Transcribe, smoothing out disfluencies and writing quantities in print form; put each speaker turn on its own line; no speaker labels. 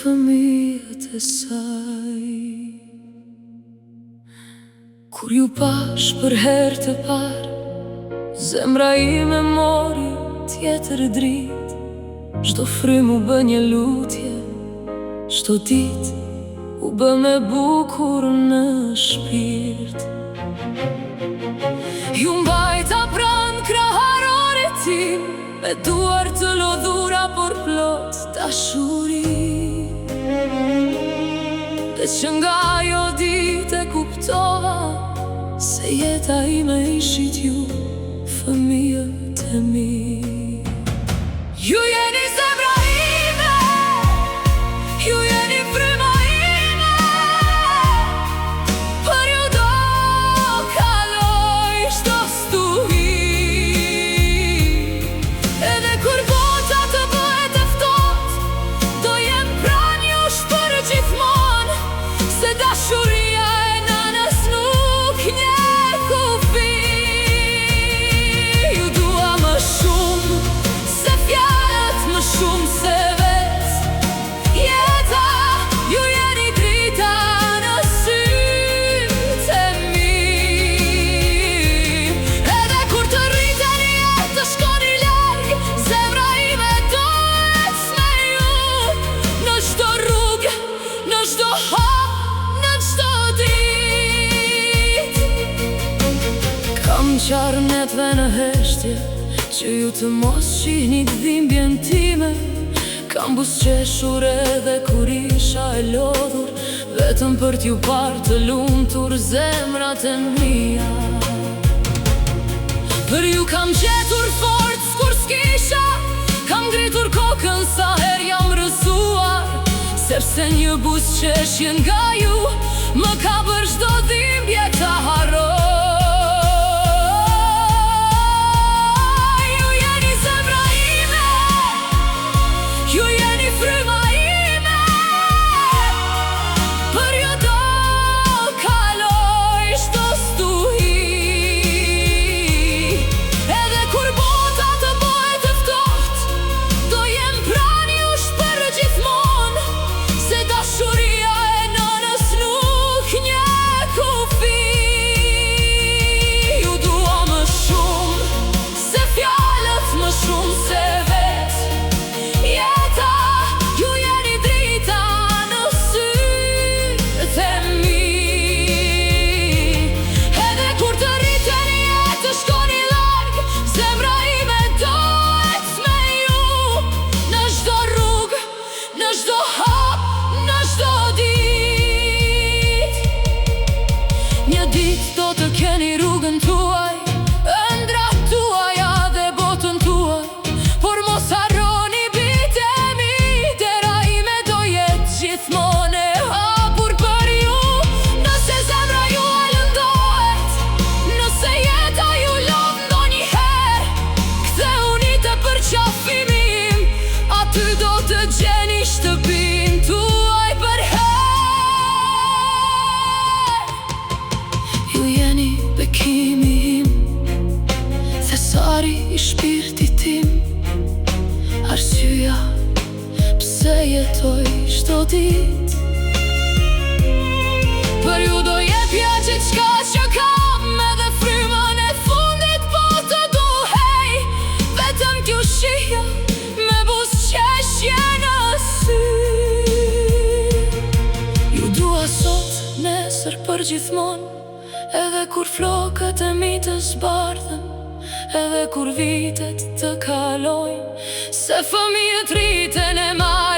fëmijët e saj. Kur ju pash për herë të parë, zemra ime mori tjetër dritë. Çdo frymë u bë një lutje, çdo ditë u bë me bukur në shpirt. Ju mbajta pranë kraharorit tim, me duar të lodhura por plot dashuri. Dhe që nga ajo ditë e kuptova se jeta ime ishit ju, fëmijët e mi. Ju jeni zemra ime, ju jeni fryma ime, për ju do kaloj çdo stuhi. Edhe kur bota të bëhet e ftohtë, do jem pranë jush për gjithmonë, se dashuria e nanës nuk njeh kufi. Ju dua më shumë se fjalët, më shumë se vetë jeta. Ju jeni drita në sytë e mi. Edhe kur të rriteni e të shkoni larg, zemra ime dohet me ju. Në çdo rrugë, në çdo hap, në çdo ditë. Kam qarë netve në heshtje, që ju të mos shihni dhimbjen time. Kam busqeshur edhe kur isha e lodhur, vetëm për t'ju parë të lumtur zemrat e mia. Për ju kam gjetur forcë kur s'kisha, kam ngritur kokën sa her jam rrëzuar, sepse një busqeshje nga ju më ka bërë çdo dhimbje ta harroj. Ju jeni zemra ime, ju jeni fryma ime, për ju do kaloj çdo stuhi. Edhe kur bota të bëhet e ftohtë, do jem pranë jush për gjithmonë, se dashuria e nanës nuk njeh kufi. Ju dua më shumë se fjalët, më shumë se vetë jeta. Ju jeni drita në sytë e mi. Edhe kur të rriteni e të shkoni larg, zemra ime dohet me ju. Në çdo rrugë, në çdo hap, në çdo ditë. Një ditë do të keni rrugën tuaj, ëndrat tuaja dhe botën tuaj, por mos harroni bitë e mi, dera ime do jetë gjithmonë e hapur për ju. Nëse zemra juaj lëndohet, nëse jeta ju lodh ndonjëherë, ktheuni te përqafimi im, aty do të gjeni shtëpinë tuaj për herë. Ju jeni bekimi im, thesari i shpirtit tim, arsyeja pse jetoj çdo ditë. Për ju do jepja gjithçka që kam, edhe frymën e fundit po të duhej, vetëm t'ju shihja me busqeshje në sy. Ju dua sot, nesër, për gjithmonë, edhe kur flokët e mi të zbardhen, edhe kur vitet të kalojnë, se fëmijët rriten e marrin.